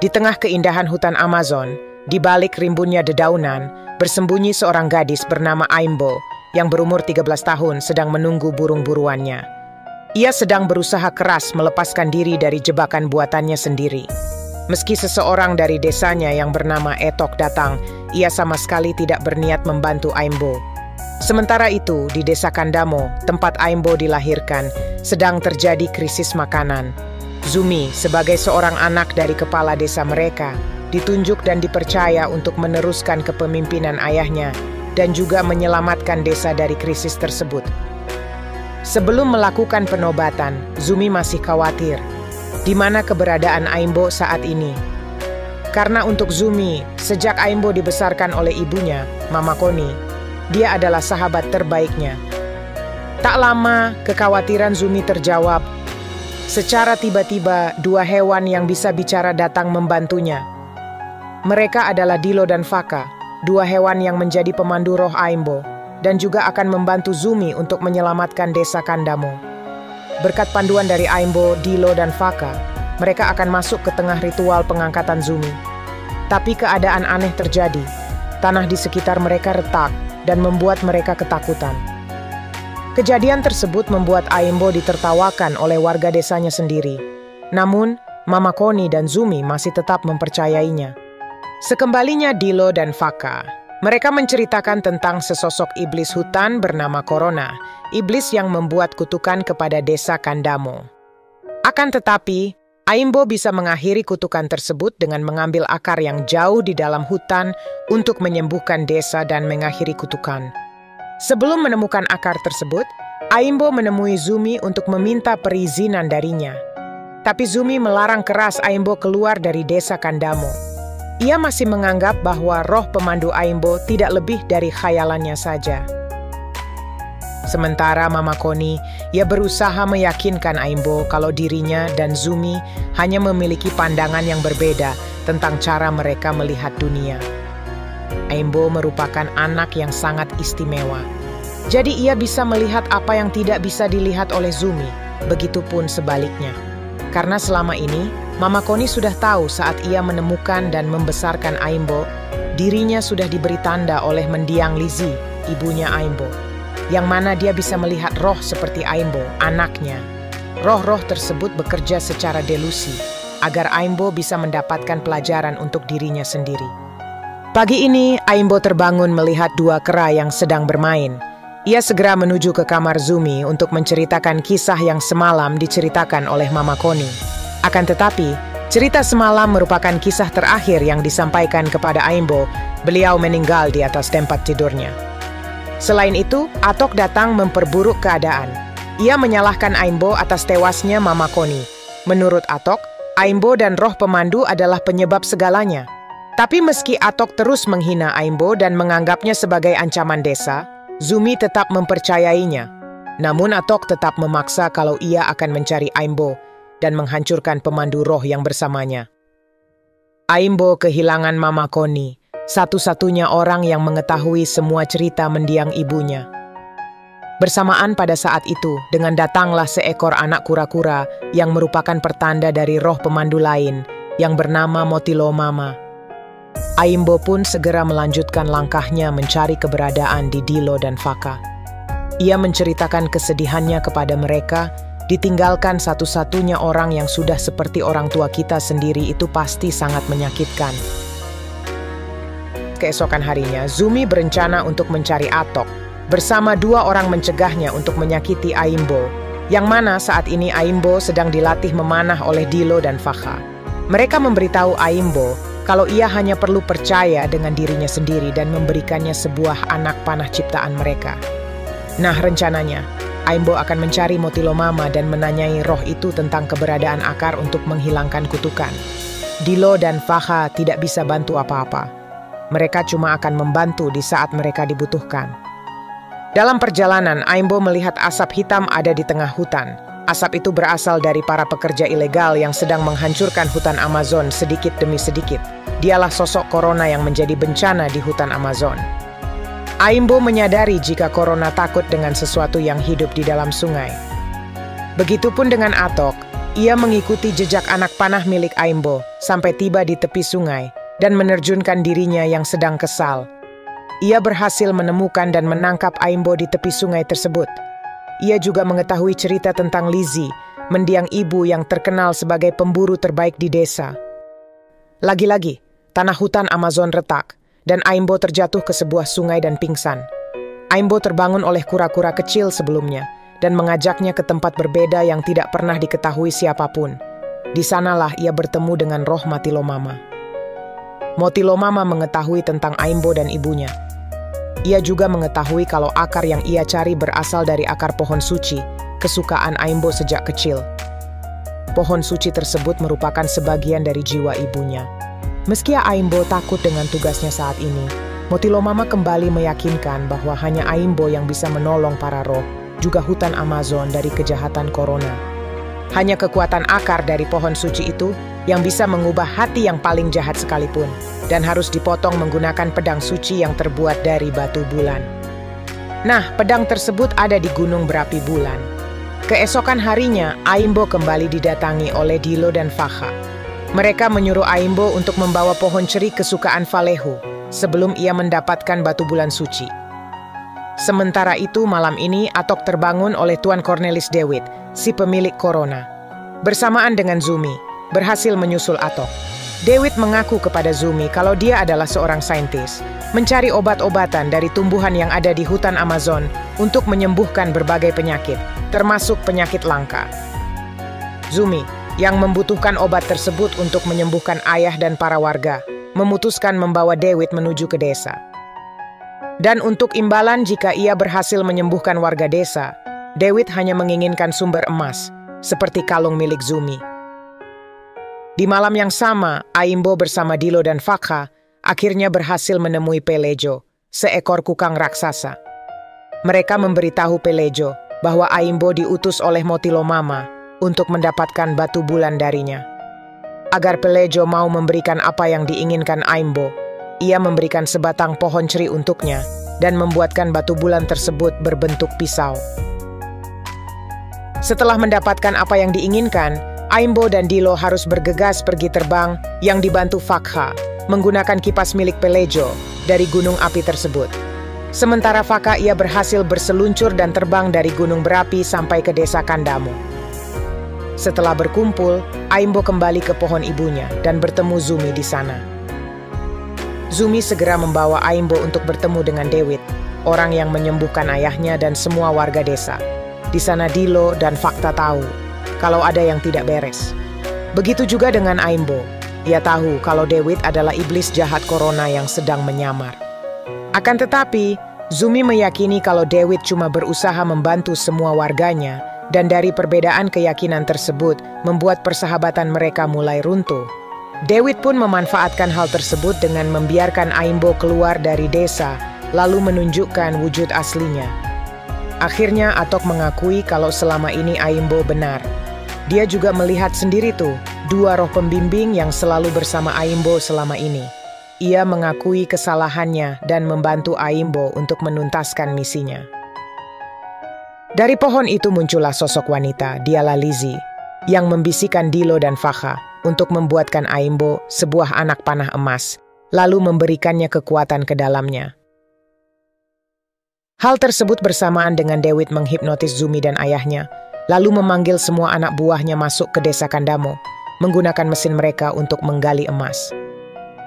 Di tengah keindahan hutan Amazon, di balik rimbunnya dedaunan, bersembunyi seorang gadis bernama Aimbo yang berumur 13 tahun sedang menunggu burung buruannya. Ia sedang berusaha keras melepaskan diri dari jebakan buatannya sendiri. Meski seseorang dari desanya yang bernama Etok datang, ia sama sekali tidak berniat membantu Aimbo. Sementara itu, di desa Kandamo, tempat Aimbo dilahirkan, sedang terjadi krisis makanan. Zumi, sebagai seorang anak dari kepala desa mereka, ditunjuk dan dipercaya untuk meneruskan kepemimpinan ayahnya dan juga menyelamatkan desa dari krisis tersebut. Sebelum melakukan penobatan, Zumi masih khawatir di mana keberadaan Aimbo saat ini. Karena untuk Zumi, sejak Aimbo dibesarkan oleh ibunya, Mama Koni, dia adalah sahabat terbaiknya. Tak lama, kekhawatiran Zumi terjawab. Secara tiba-tiba, dua hewan yang bisa bicara datang membantunya. Mereka adalah Dilo dan Faka, dua hewan yang menjadi pemandu roh Aimbo, dan juga akan membantu Zumi untuk menyelamatkan desa Kandamo. Berkat panduan dari Aimbo, Dilo, dan Faka, mereka akan masuk ke tengah ritual pengangkatan Zumi. Tapi keadaan aneh terjadi. Tanah di sekitar mereka retak dan membuat mereka ketakutan. Kejadian tersebut membuat Aimbo ditertawakan oleh warga desanya sendiri. Namun, Mama Koni dan Zumi masih tetap mempercayainya. Sekembalinya Dilo dan Faka, mereka menceritakan tentang sesosok iblis hutan bernama Corona, iblis yang membuat kutukan kepada desa Kandamo. Akan tetapi, Aimbo bisa mengakhiri kutukan tersebut dengan mengambil akar yang jauh di dalam hutan untuk menyembuhkan desa dan mengakhiri kutukan. Sebelum menemukan akar tersebut, Aimbo menemui Zumi untuk meminta perizinan darinya. Tapi Zumi melarang keras Aimbo keluar dari desa Kandamo. Ia masih menganggap bahwa roh pemandu Aimbo tidak lebih dari khayalannya saja. Sementara Mama Koni, ia berusaha meyakinkan Aimbo kalau dirinya dan Zumi hanya memiliki pandangan yang berbeda tentang cara mereka melihat dunia. Aimbo merupakan anak yang sangat istimewa. Jadi ia bisa melihat apa yang tidak bisa dilihat oleh Zumi, begitupun sebaliknya. Karena selama ini, Mama Koni sudah tahu saat ia menemukan dan membesarkan Aimbo, dirinya sudah diberi tanda oleh mendiang Lizzie, ibunya Aimbo, yang mana dia bisa melihat roh seperti Aimbo, anaknya. Roh-roh tersebut bekerja secara delusi, agar Aimbo bisa mendapatkan pelajaran untuk dirinya sendiri. Pagi ini, Aimbo terbangun melihat dua kera yang sedang bermain. Ia segera menuju ke kamar Zumi untuk menceritakan kisah yang semalam diceritakan oleh Mama Koni. Akan tetapi, cerita semalam merupakan kisah terakhir yang disampaikan kepada Aimbo. Beliau meninggal di atas tempat tidurnya. Selain itu, Atok datang memperburuk keadaan. Ia menyalahkan Aimbo atas tewasnya Mama Koni. Menurut Atok, Aimbo dan roh pemandu adalah penyebab segalanya. Tapi meski Atok terus menghina Aimbo dan menganggapnya sebagai ancaman desa, Zumi tetap mempercayainya. Namun Atok tetap memaksa kalau ia akan mencari Aimbo dan menghancurkan pemandu roh yang bersamanya. Aimbo kehilangan Mama Koni, satu-satunya orang yang mengetahui semua cerita mendiang ibunya. Bersamaan pada saat itu, dengan datanglah seekor anak kura-kura yang merupakan pertanda dari roh pemandu lain yang bernama Motilo Mama. Aimbo pun segera melanjutkan langkahnya mencari keberadaan di Dilo dan Faka. Ia menceritakan kesedihannya kepada mereka, ditinggalkan satu-satunya orang yang sudah seperti orang tua kita sendiri itu pasti sangat menyakitkan. Keesokan harinya, Zumi berencana untuk mencari Atok, bersama dua orang mencegahnya untuk menyakiti Aimbo, yang mana saat ini Aimbo sedang dilatih memanah oleh Dilo dan Faka. Mereka memberitahu Aimbo kalau ia hanya perlu percaya dengan dirinya sendiri dan memberikannya sebuah anak panah ciptaan mereka. Nah, rencananya, Aimbo akan mencari Motilo Mama dan menanyai roh itu tentang keberadaan akar untuk menghilangkan kutukan. Dilo dan Faka tidak bisa bantu apa-apa. Mereka cuma akan membantu di saat mereka dibutuhkan. Dalam perjalanan, Aimbo melihat asap hitam ada di tengah hutan. Asap itu berasal dari para pekerja ilegal yang sedang menghancurkan hutan Amazon sedikit demi sedikit. Dialah sosok Corona yang menjadi bencana di hutan Amazon. Aimbo menyadari jika Corona takut dengan sesuatu yang hidup di dalam sungai. Begitupun dengan Atok, Ia mengikuti jejak anak panah milik Aimbo sampai tiba di tepi sungai dan menerjunkan dirinya yang sedang kesal. Ia berhasil menemukan dan menangkap Aimbo di tepi sungai tersebut. Ia juga mengetahui cerita tentang Lizzie, mendiang ibu yang terkenal sebagai pemburu terbaik di desa. Lagi-lagi, tanah hutan Amazon retak dan Aimbo terjatuh ke sebuah sungai dan pingsan. Aimbo terbangun oleh kura-kura kecil sebelumnya dan mengajaknya ke tempat berbeda yang tidak pernah diketahui siapapun. Di sanalah ia bertemu dengan roh Motilomama. Motilomama mengetahui tentang Aimbo dan ibunya. Ia juga mengetahui kalau akar yang ia cari berasal dari akar pohon suci, kesukaan Aimbo sejak kecil. Pohon suci tersebut merupakan sebagian dari jiwa ibunya. Meski Aimbo takut dengan tugasnya saat ini, Motilomama kembali meyakinkan bahwa hanya Aimbo yang bisa menolong para roh, juga hutan Amazon dari kejahatan corona. Hanya kekuatan akar dari pohon suci itu yang bisa mengubah hati yang paling jahat sekalipun, dan harus dipotong menggunakan pedang suci yang terbuat dari batu bulan. Nah, pedang tersebut ada di gunung berapi bulan. Keesokan harinya, Aimbo kembali didatangi oleh Dilo dan Fakha. Mereka menyuruh Aimbo untuk membawa pohon ceri kesukaan Valehu sebelum ia mendapatkan batu bulan suci. Sementara itu, malam ini Atok terbangun oleh Tuan Cornelis Dewitt, si pemilik corona. Bersamaan dengan Zumi, berhasil menyusul Atok. Dewitt mengaku kepada Zumi kalau dia adalah seorang saintis, mencari obat-obatan dari tumbuhan yang ada di hutan Amazon untuk menyembuhkan berbagai penyakit, termasuk penyakit langka. Zumi, yang membutuhkan obat tersebut untuk menyembuhkan ayah dan para warga, memutuskan membawa Dewitt menuju ke desa. Dan untuk imbalan jika ia berhasil menyembuhkan warga desa, Dewitt hanya menginginkan sumber emas, seperti kalung milik Zumi. Di malam yang sama, Aimbo bersama Dilo dan Fakha akhirnya berhasil menemui Pelejo, seekor kukang raksasa. Mereka memberitahu Pelejo bahwa Aimbo diutus oleh Motilomama untuk mendapatkan batu bulan darinya. Agar Pelejo mau memberikan apa yang diinginkan Aimbo, ia memberikan sebatang pohon ceri untuknya dan membuatkan batu bulan tersebut berbentuk pisau. Setelah mendapatkan apa yang diinginkan, Aimbo dan Dilo harus bergegas pergi terbang yang dibantu Fakha menggunakan kipas milik Pelejo dari gunung api tersebut. Sementara Fakha ia berhasil berseluncur dan terbang dari gunung berapi sampai ke desa Kandamo. Setelah berkumpul, Aimbo kembali ke pohon ibunya dan bertemu Zumi di sana. Zumi segera membawa Aimbo untuk bertemu dengan Dewitt, orang yang menyembuhkan ayahnya dan semua warga desa. Di sana Dilo dan Fakha tahu kalau ada yang tidak beres. Begitu juga dengan Aimbo. Ia tahu kalau Dewitt adalah iblis jahat corona yang sedang menyamar. Akan tetapi, Zumi meyakini kalau Dewitt cuma berusaha membantu semua warganya, dan dari perbedaan keyakinan tersebut membuat persahabatan mereka mulai runtuh. Dewitt pun memanfaatkan hal tersebut dengan membiarkan Aimbo keluar dari desa, lalu menunjukkan wujud aslinya. Akhirnya Atok mengakui kalau selama ini Aimbo benar. Dia juga melihat sendiri tuh, dua roh pembimbing yang selalu bersama Aimbo selama ini. Ia mengakui kesalahannya dan membantu Aimbo untuk menuntaskan misinya. Dari pohon itu muncullah sosok wanita, dialah Lizzie, yang membisikkan Dilo dan Fakha untuk membuatkan Aimbo sebuah anak panah emas, lalu memberikannya kekuatan ke dalamnya. Hal tersebut bersamaan dengan Dewitt menghipnotis Zumi dan ayahnya, lalu memanggil semua anak buahnya masuk ke desa Kandamo, menggunakan mesin mereka untuk menggali emas.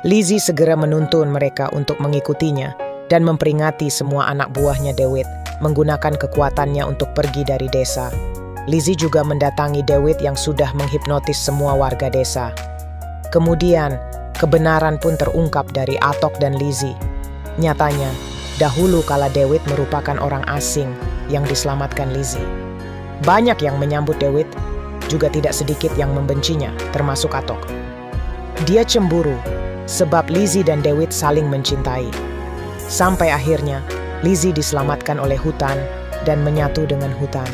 Lizzie segera menuntun mereka untuk mengikutinya dan memperingati semua anak buahnya Dewitt, menggunakan kekuatannya untuk pergi dari desa. Lizzie juga mendatangi Dewitt yang sudah menghipnotis semua warga desa. Kemudian, kebenaran pun terungkap dari Atok dan Lizzie. Nyatanya, dahulu kala Dewitt merupakan orang asing yang diselamatkan Lizzie. Banyak yang menyambut Dewitt, juga tidak sedikit yang membencinya, termasuk Atok. Dia cemburu, sebab Lizzie dan Dewitt saling mencintai. Sampai akhirnya, Lizzie diselamatkan oleh hutan dan menyatu dengan hutan.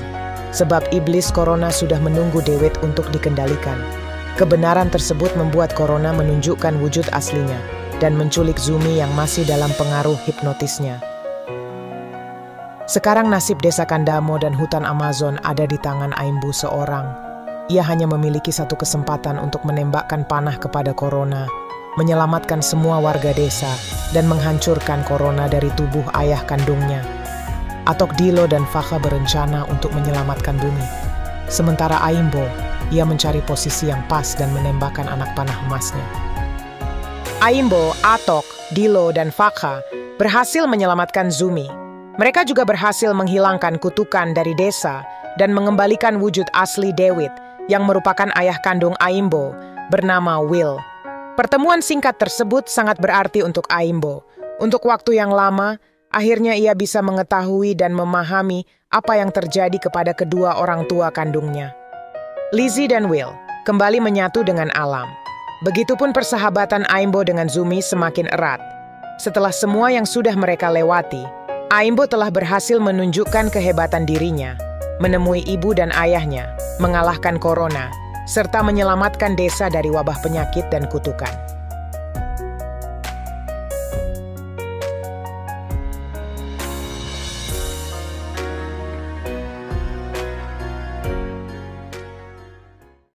Sebab iblis corona sudah menunggu Dewitt untuk dikendalikan. Kebenaran tersebut membuat corona menunjukkan wujud aslinya dan menculik Zumi yang masih dalam pengaruh hipnotisnya. Sekarang nasib desa Kandamo dan hutan Amazon ada di tangan Aimbo seorang. ia hanya memiliki satu kesempatan untuk menembakkan panah kepada Corona, menyelamatkan semua warga desa, dan menghancurkan Corona dari tubuh ayah kandungnya. Atok Dilo dan Fakha berencana untuk menyelamatkan bumi. Sementara Aimbo, ia mencari posisi yang pas dan menembakkan anak panah emasnya. Aimbo, Atok, Dilo, dan Fakha berhasil menyelamatkan Zumi. Mereka juga berhasil menghilangkan kutukan dari desa dan mengembalikan wujud asli Dewit, yang merupakan ayah kandung Aimbo, bernama Will. Pertemuan singkat tersebut sangat berarti untuk Aimbo. Untuk waktu yang lama, akhirnya ia bisa mengetahui dan memahami apa yang terjadi kepada kedua orang tua kandungnya. Lizzie dan Will kembali menyatu dengan alam. Begitupun persahabatan Aimbo dengan Zumi semakin erat. Setelah semua yang sudah mereka lewati, Aimbo telah berhasil menunjukkan kehebatan dirinya, menemui ibu dan ayahnya, mengalahkan Corona, serta menyelamatkan desa dari wabah penyakit dan kutukan.